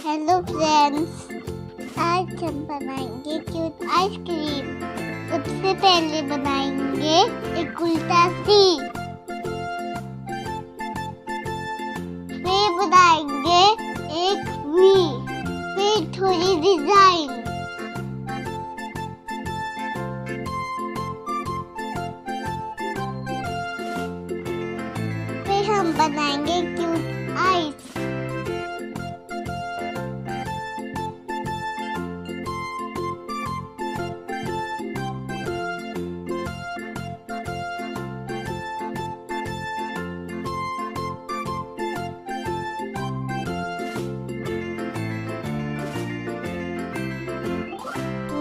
Hello friends, आज हम बनाएंगे क्यूट आइसक्रीम। सबसे पहले बनाएंगे एक उल्टा सी, फिर बनाएंगे एक वी, फिर थोड़ी डिजाइन, फिर हम बनाएंगे cute ice.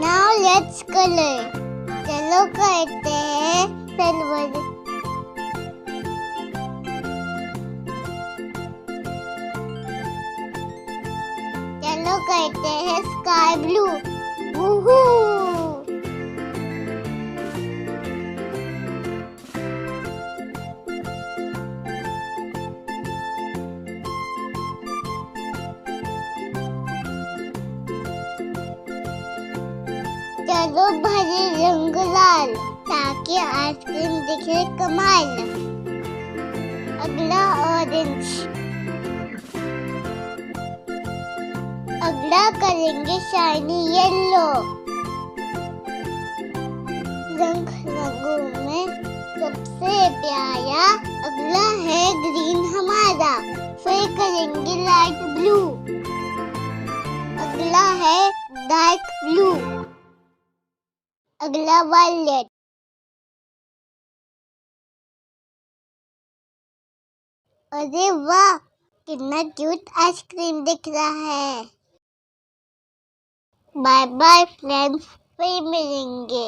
Now let's color. चलो करते हैं सिल्वर। चलो करते हैं स्काई ब्लू। वूहू! चलो भरे रंग लाल ताकि आइसक्रीम दिखे कमाल। अगला ऑरेंज। अगला करेंगे शाइनी येलो। रंग रंगों में सबसे प्यारा अगला है ग्रीन हमारा। फिर करेंगे लाइट ब्लू। अगला है डार्क ब्लू। अगला वायलेट। अरे वाह, कितना क्यूट आइसक्रीम दिख रहा है। बाय बाय फ्रेंड्स, फिर मिलेंगे।